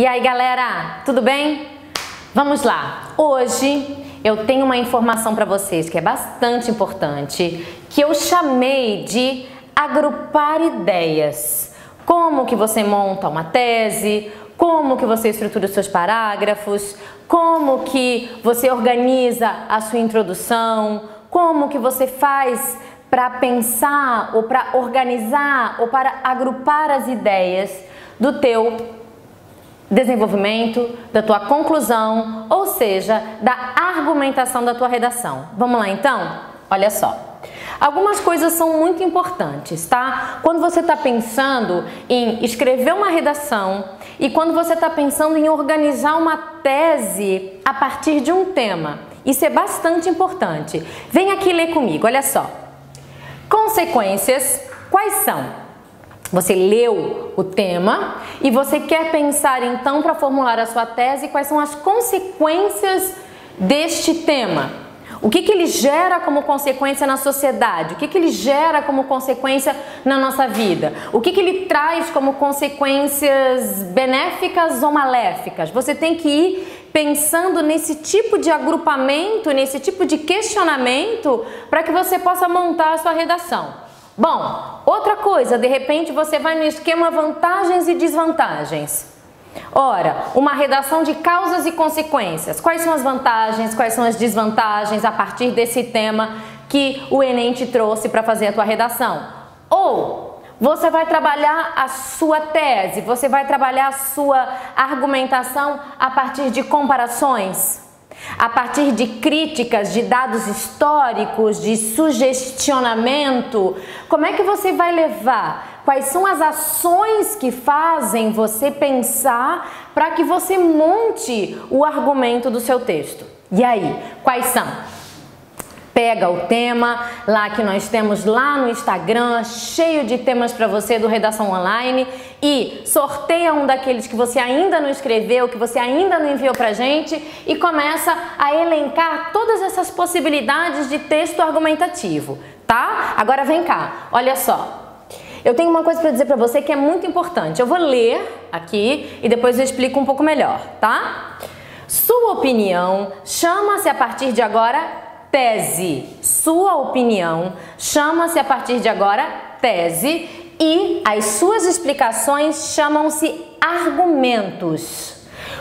E aí, galera, tudo bem? Vamos lá. Hoje eu tenho uma informação para vocês que é bastante importante, que eu chamei de agrupar ideias. Como que você monta uma tese, como que você estrutura os seus parágrafos, como que você organiza a sua introdução, como que você faz para pensar ou para organizar ou para agrupar as ideias do teu desenvolvimento, da tua conclusão, ou seja, da argumentação da tua redação. Vamos lá então? Olha só. Algumas coisas são muito importantes, tá? Quando você está pensando em escrever uma redação e quando você está pensando em organizar uma tese a partir de um tema, isso é bastante importante. Vem aqui ler comigo, olha só. Consequências, quais são? Você leu o tema e você quer pensar então para formular a sua tese quais são as consequências deste tema. O que ele gera como consequência na sociedade? O que ele gera como consequência na nossa vida? O que ele traz como consequências benéficas ou maléficas? Você tem que ir pensando nesse tipo de agrupamento, nesse tipo de questionamento para que você possa montar a sua redação. Bom, outra coisa, de repente você vai no esquema vantagens e desvantagens. Ora, uma redação de causas e consequências. Quais são as vantagens, quais são as desvantagens a partir desse tema que o Enem te trouxe para fazer a tua redação? Ou você vai trabalhar a sua tese, você vai trabalhar a sua argumentação a partir de comparações, a partir de críticas, de dados históricos, de sugestionamento. Como é que você vai levar? Quais são as ações que fazem você pensar para que você monte o argumento do seu texto? E aí, quais são? Pega o tema lá que nós temos lá no Instagram, cheio de temas para você do Redação Online, e sorteia um daqueles que você ainda não escreveu, que você ainda não enviou pra gente, e começa a elencar todas essas possibilidades de texto argumentativo, tá? Agora vem cá, olha só. Eu tenho uma coisa para dizer para você que é muito importante. Eu vou ler aqui e depois eu explico um pouco melhor, tá? Sua opinião chama-se a partir de agora tese. Sua opinião chama-se a partir de agora tese e as suas explicações chamam-se argumentos.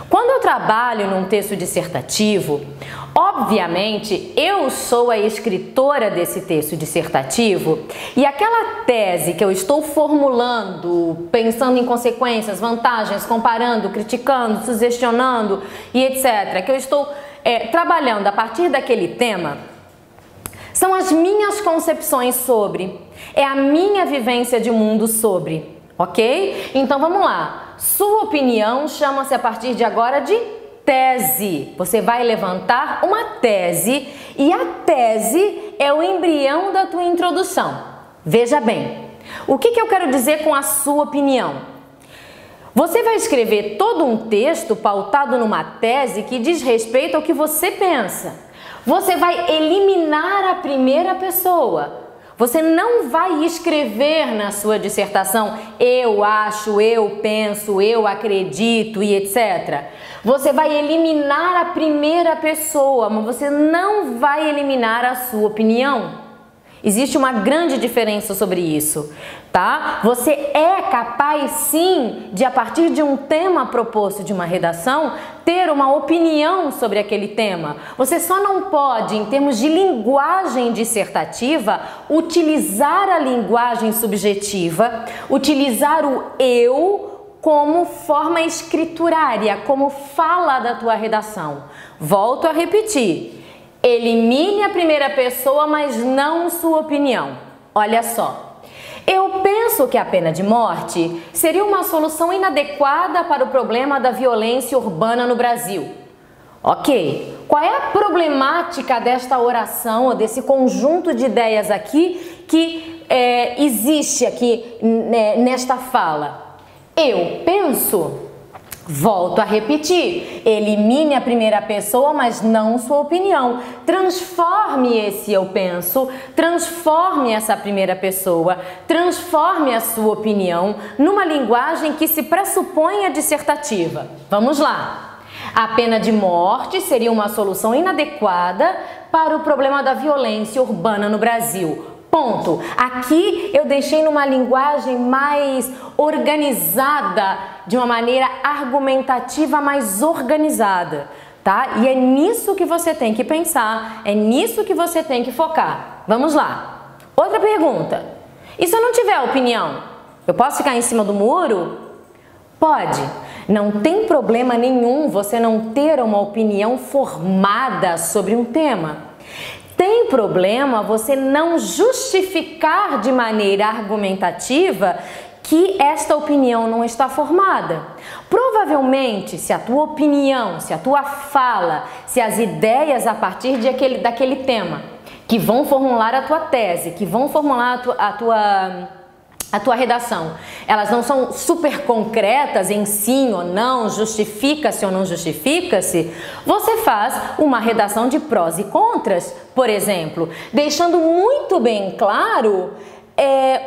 Quando eu trabalho num texto dissertativo, obviamente eu sou a escritora desse texto dissertativo e aquela tese que eu estou formulando, pensando em consequências, vantagens, comparando, criticando, sugestionando e etc., que eu estou trabalhando a partir daquele tema, são as minhas concepções sobre, é a minha vivência de mundo sobre, ok? Então vamos lá, sua opinião chama-se a partir de agora de tese. Você vai levantar uma tese e a tese é o embrião da tua introdução. Veja bem, o que eu quero dizer com a sua opinião? Você vai escrever todo um texto pautado numa tese que diz respeito ao que você pensa. Você vai eliminar a primeira pessoa. Você não vai escrever na sua dissertação eu acho, eu penso, eu acredito e etc. Você vai eliminar a primeira pessoa, mas você não vai eliminar a sua opinião. Existe uma grande diferença sobre isso, tá? Você é capaz sim de, a partir de um tema proposto de uma redação, ter uma opinião sobre aquele tema. Você só não pode, em termos de linguagem dissertativa, utilizar a linguagem subjetiva, utilizar o eu como forma escriturária, como fala da tua redação. Volto a repetir. Elimine a primeira pessoa, mas não sua opinião. Olha só, eu penso que a pena de morte seria uma solução inadequada para o problema da violência urbana no Brasil. Ok, qual é a problemática desta oração, ou desse conjunto de ideias aqui que existe aqui nesta fala? Eu penso Volto a repetir, elimine a primeira pessoa, mas não sua opinião. Transforme esse eu penso, transforme essa primeira pessoa, transforme a sua opinião numa linguagem que se pressuponha dissertativa. Vamos lá. A pena de morte seria uma solução inadequada para o problema da violência urbana no Brasil. Ponto. Aqui eu deixei numa linguagem mais organizada, de uma maneira argumentativa mais organizada, tá? E é nisso que você tem que pensar, é nisso que você tem que focar. Vamos lá. Outra pergunta. E se eu não tiver opinião? Eu posso ficar em cima do muro? Pode. Não tem problema nenhum você não ter uma opinião formada sobre um tema. Tem problema você não justificar de maneira argumentativa que esta opinião não está formada. Provavelmente, se a tua opinião, se a tua fala, se as ideias a partir daquele tema que vão formular a tua tese, que vão formular a tua redação, elas não são super concretas em sim ou não, justifica-se ou não justifica-se, você faz uma redação de prós e contras, por exemplo, deixando muito bem claro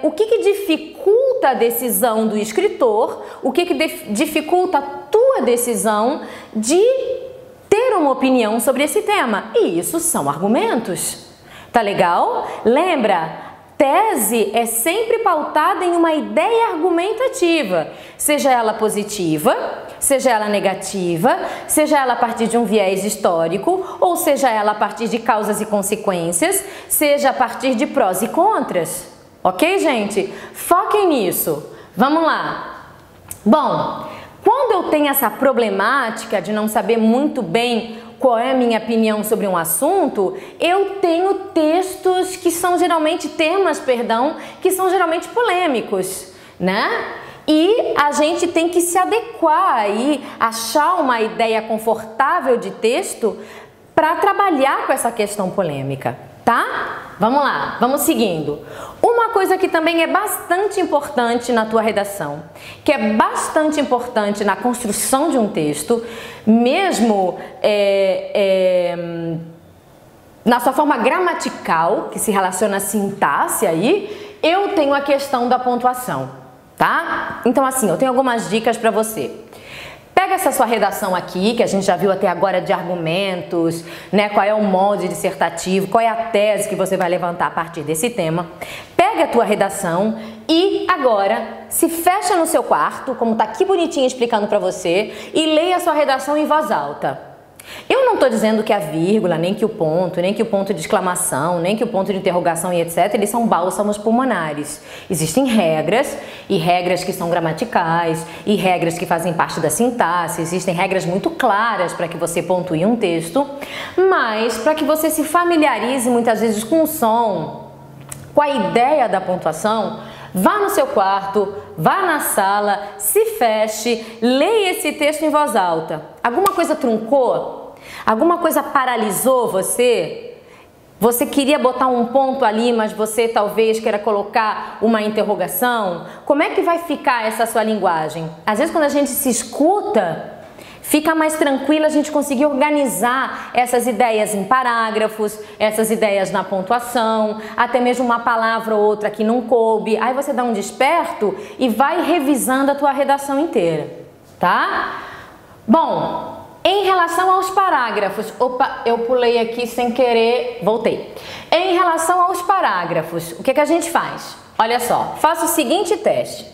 o que dificulta a decisão do escritor, o que dificulta a tua decisão de ter uma opinião sobre esse tema. E isso são argumentos. Tá legal? Lembra? Tese é sempre pautada em uma ideia argumentativa, seja ela positiva, seja ela negativa, seja ela a partir de um viés histórico, ou seja ela a partir de causas e consequências, seja a partir de prós e contras. Ok, gente? Foquem nisso. Vamos lá. Bom, quando eu tenho essa problemática de não saber muito bem qual é a minha opinião sobre um assunto, eu tenho textos que são geralmente que são geralmente polêmicos, né? E a gente tem que se adequar aí, achar uma ideia confortável de texto para trabalhar com essa questão polêmica, tá? Vamos lá, vamos seguindo. Uma coisa que também é bastante importante na tua redação, que é bastante importante na construção de um texto, mesmo na sua forma gramatical, que se relaciona à sintaxe aí, eu tenho a questão da pontuação, tá? Então assim, eu tenho algumas dicas para você. Pega essa sua redação aqui, que a gente já viu até agora de argumentos, né? Qual é o molde dissertativo, qual é a tese que você vai levantar a partir desse tema. Pega a tua redação e agora se fecha no seu quarto, como tá aqui bonitinho explicando para você, e leia a sua redação em voz alta. Eu não estou dizendo que a vírgula, nem que o ponto de exclamação, nem que o ponto de interrogação e etc, eles são bálsamos pulmonares. Existem regras, e regras que são gramaticais, e regras que fazem parte da sintaxe, existem regras muito claras para que você pontue um texto, mas para que você se familiarize muitas vezes com o som, com a ideia da pontuação, vá no seu quarto, vá na sala, se feche, leia esse texto em voz alta. Alguma coisa truncou? Alguma coisa paralisou você? Você queria botar um ponto ali, mas você talvez queira colocar uma interrogação? Como é que vai ficar essa sua linguagem? Às vezes quando a gente se escuta, fica mais tranquilo a gente conseguir organizar essas ideias em parágrafos, essas ideias na pontuação, até mesmo uma palavra ou outra que não coube. Aí você dá um desperto e vai revisando a tua redação inteira, tá? Bom, em relação aos parágrafos, opa, eu pulei aqui sem querer, voltei. Em relação aos parágrafos, o que a gente faz? Olha só, faça o seguinte teste.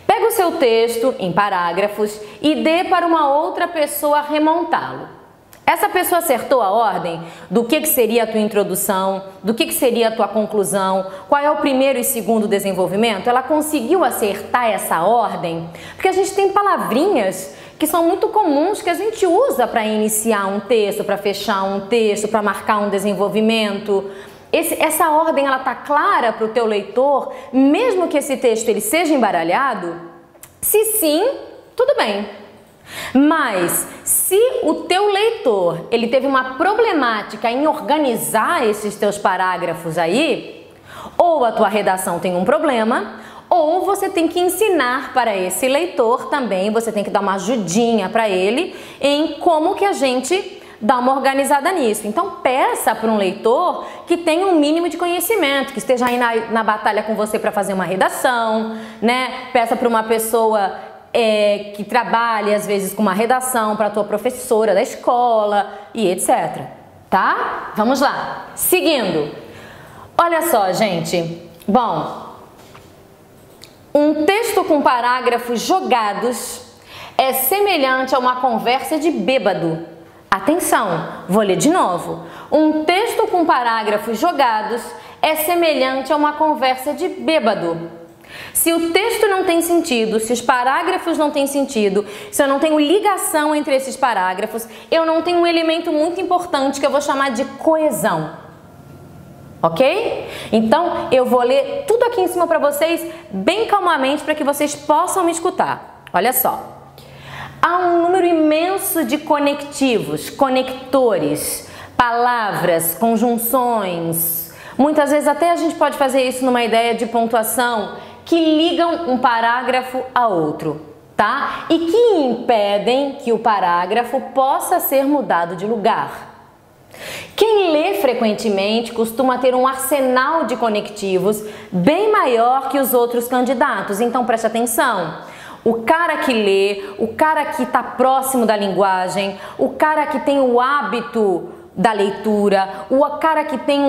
Pega o seu texto em parágrafos e dê para uma outra pessoa remontá-lo. Essa pessoa acertou a ordem do que seria a tua introdução, do que seria a tua conclusão, qual é o primeiro e segundo desenvolvimento? Ela conseguiu acertar essa ordem? Porque a gente tem palavrinhas que são muito comuns que a gente usa para iniciar um texto, para fechar um texto, para marcar um desenvolvimento. Essa ordem ela tá clara para o teu leitor, mesmo que esse texto ele seja embaralhado? Se sim, tudo bem. Mas se o teu leitor ele teve uma problemática em organizar esses teus parágrafos aí, ou a tua redação tem um problema, ou você tem que ensinar para esse leitor também, você tem que dar uma ajudinha para ele em como que a gente dá uma organizada nisso. Então peça para um leitor que tenha um mínimo de conhecimento, que esteja aí na batalha com você para fazer uma redação, né? Peça para uma pessoa que trabalhe às vezes com uma redação, para a tua professora da escola e etc. Tá? Vamos lá. Seguindo. Olha só, gente. Bom, um texto com parágrafos jogados é semelhante a uma conversa de bêbado. Atenção, vou ler de novo. Um texto com parágrafos jogados é semelhante a uma conversa de bêbado. Se o texto não tem sentido, se os parágrafos não têm sentido, se eu não tenho ligação entre esses parágrafos, eu não tenho um elemento muito importante que eu vou chamar de coesão. Ok? Então, eu vou ler tudo aqui em cima para vocês, bem calmamente, para que vocês possam me escutar. Olha só. Há um número imenso de conectivos, conectores, palavras, conjunções. Muitas vezes até a gente pode fazer isso numa ideia de pontuação, que ligam um parágrafo a outro, tá? E que impedem que o parágrafo possa ser mudado de lugar. Quem lê frequentemente costuma ter um arsenal de conectivos bem maior que os outros candidatos, então preste atenção. O cara que lê, o cara que está próximo da linguagem, o cara que tem o hábito da leitura, o cara que tem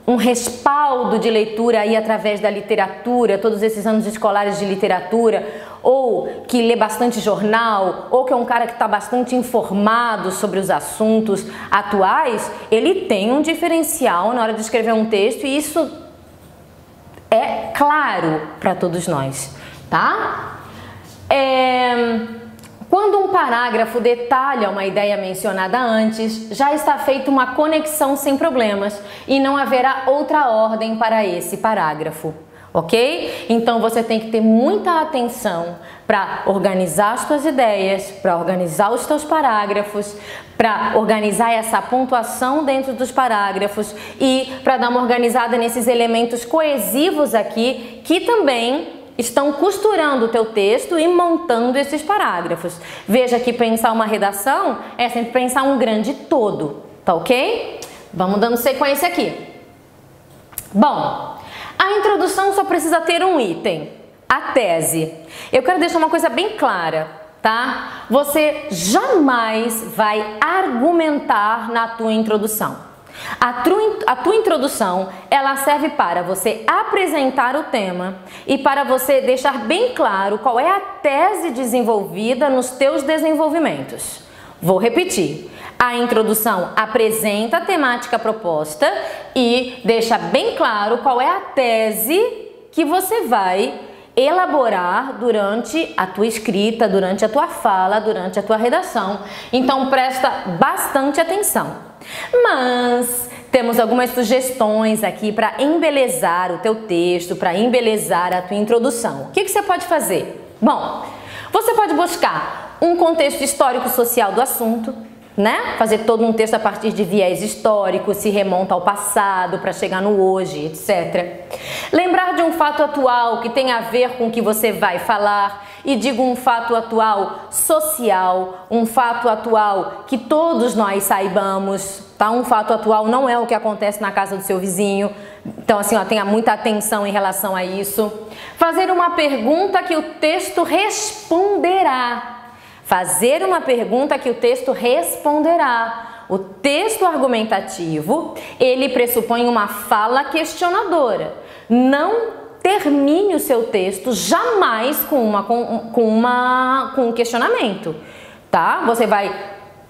um respaldo de leitura aí através da literatura, todos esses anos escolares de literatura, ou que lê bastante jornal, ou que é um cara que está bastante informado sobre os assuntos atuais, ele tem um diferencial na hora de escrever um texto e isso é claro para todos nós, tá? Quando um parágrafo detalha uma ideia mencionada antes, já está feita uma conexão sem problemas e não haverá outra ordem para esse parágrafo, ok? Então você tem que ter muita atenção para organizar as suas ideias, para organizar os seus parágrafos, para organizar essa pontuação dentro dos parágrafos e para dar uma organizada nesses elementos coesivos aqui que também estão costurando o teu texto e montando esses parágrafos. Veja que pensar uma redação é sempre pensar um grande todo, tá ok? Vamos dando sequência aqui. Bom, a introdução só precisa ter um item, a tese. Eu quero deixar uma coisa bem clara, tá? Você jamais vai argumentar na tua introdução. A tua introdução, ela serve para você apresentar o tema e para você deixar bem claro qual é a tese desenvolvida nos teus desenvolvimentos. Vou repetir. A introdução apresenta a temática proposta e deixa bem claro qual é a tese que você vai elaborar durante a tua escrita, durante a tua fala, durante a tua redação. Então presta bastante atenção. Mas temos algumas sugestões aqui para embelezar o teu texto, para embelezar a tua introdução. O que você pode fazer? Bom, você pode buscar um contexto histórico-social do assunto, né? Fazer todo um texto a partir de viés histórico, se remonta ao passado para chegar no hoje, etc. Lembrar de um fato atual que tem a ver com o que você vai falar, e digo um fato atual social, um fato atual que todos nós saibamos, tá? Um fato atual não é o que acontece na casa do seu vizinho, então assim, ó, tenha muita atenção em relação a isso. Fazer uma pergunta que o texto responderá. Fazer uma pergunta que o texto responderá. O texto argumentativo, ele pressupõe uma fala questionadora. Não termine o seu texto jamais com um questionamento, tá? Você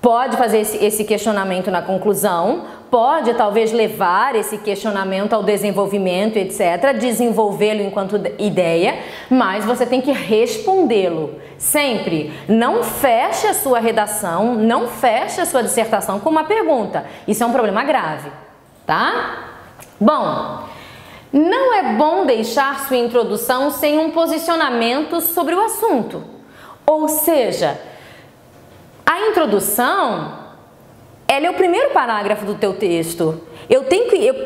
pode fazer esse questionamento na conclusão, pode talvez levar esse questionamento ao desenvolvimento, etc., desenvolvê-lo enquanto ideia, mas você tem que respondê-lo sempre. Não feche a sua redação, não feche a sua dissertação com uma pergunta. Isso é um problema grave, tá? Bom, não é bom deixar sua introdução sem um posicionamento sobre o assunto. Ou seja, a introdução, ela é o primeiro parágrafo do teu texto.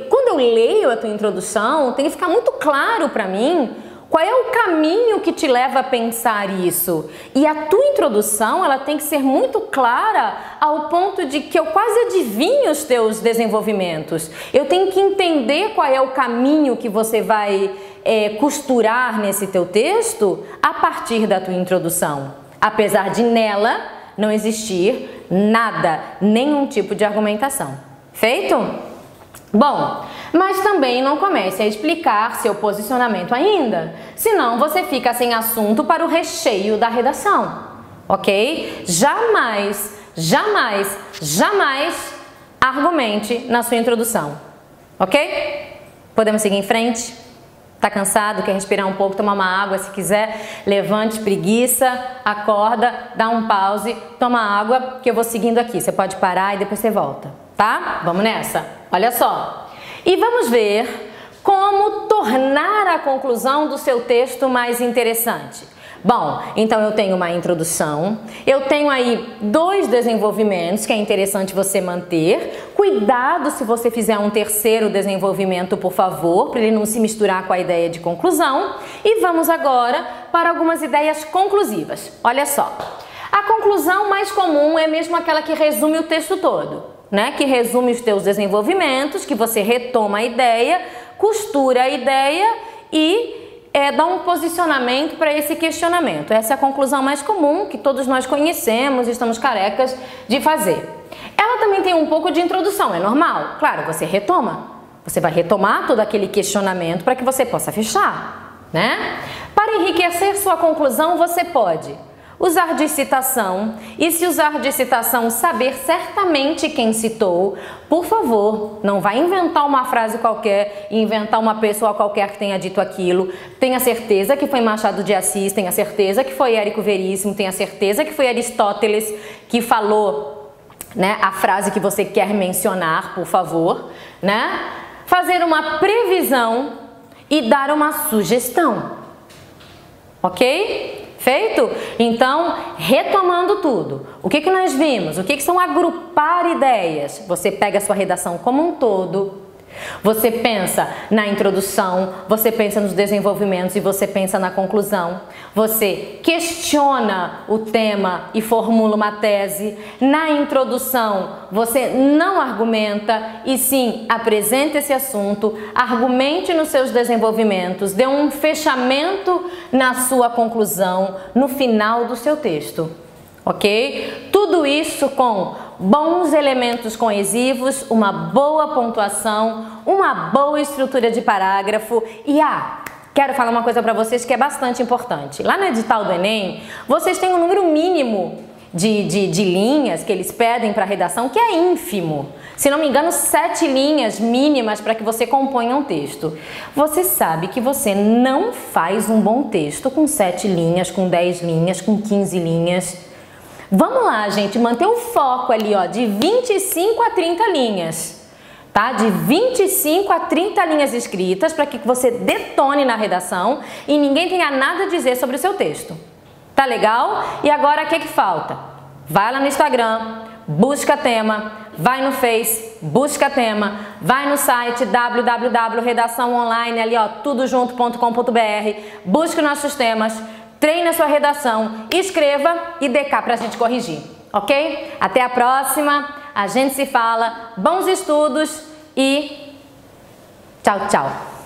Quando eu leio a tua introdução, tem que ficar muito claro para mim Qual é o caminho que te leva a pensar isso? E a tua introdução, ela tem que ser muito clara ao ponto de que eu quase adivinho os teus desenvolvimentos. Eu tenho que entender qual é o caminho que você vai costurar nesse teu texto a partir da tua introdução. Apesar de nela não existir nada, nenhum tipo de argumentação. Feito? Bom, mas também não comece a explicar seu posicionamento ainda, senão você fica sem assunto para o recheio da redação, ok? Jamais, jamais, jamais argumente na sua introdução, ok? Podemos seguir em frente? Tá cansado? Quer respirar um pouco, tomar uma água se quiser? Levante, preguiça, acorda, dá um pause, toma água que eu vou seguindo aqui. Você pode parar e depois você volta, tá? Vamos nessa? Olha só, e vamos ver como tornar a conclusão do seu texto mais interessante. Bom, então eu tenho uma introdução, eu tenho aí 2 desenvolvimentos que é interessante você manter. Cuidado se você fizer um terceiro desenvolvimento, por favor, para ele não se misturar com a ideia de conclusão. E vamos agora para algumas ideias conclusivas. Olha só, a conclusão mais comum é mesmo aquela que resume o texto todo. Né, que resume os teus desenvolvimentos, que você retoma a ideia, costura a ideia e dá um posicionamento para esse questionamento. Essa é a conclusão mais comum que todos nós conhecemos e estamos carecas de fazer. Ela também tem um pouco de introdução, é normal? Claro, você retoma. Você vai retomar todo aquele questionamento para que você possa fechar, né? Para enriquecer sua conclusão, você pode usar de citação, e se usar de citação, saber certamente quem citou. Por favor, não vai inventar uma frase qualquer e inventar uma pessoa qualquer que tenha dito aquilo. Tenha certeza que foi Machado de Assis, tenha certeza que foi Érico Veríssimo, tenha certeza que foi Aristóteles que falou, né, a frase que você quer mencionar, por favor, né? Fazer uma previsão e dar uma sugestão, ok? Feito? Então, retomando tudo, o que nós vimos? O que são agrupar ideias? Você pega a sua redação como um todo, você pensa na introdução, você pensa nos desenvolvimentos e você pensa na conclusão. Você questiona o tema e formula uma tese. Na introdução, você não argumenta e sim apresenta esse assunto, argumente nos seus desenvolvimentos, dê um fechamento na sua conclusão, no final do seu texto. Ok? Tudo isso com bons elementos coesivos, uma boa pontuação, uma boa estrutura de parágrafo e quero falar uma coisa para vocês que é bastante importante. Lá no edital do Enem, vocês têm um número mínimo de linhas que eles pedem para a redação, que é ínfimo. Se não me engano, 7 linhas mínimas para que você componha um texto. Você sabe que você não faz um bom texto com 7 linhas, com 10 linhas, com 15 linhas. Vamos lá, gente, manter o foco ali, ó, de 25 a 30 linhas, tá? De 25 a 30 linhas escritas para que você detone na redação e ninguém tenha nada a dizer sobre o seu texto. Tá legal? E agora, o que falta? Vai lá no Instagram, busca tema, vai no Face, busca tema, vai no site www.redaçãoonline, ali, ó, tudojunto.com.br, busque nossos temas, treine a sua redação, escreva e dê cá pra gente corrigir, ok? Até a próxima, a gente se fala, bons estudos e tchau, tchau!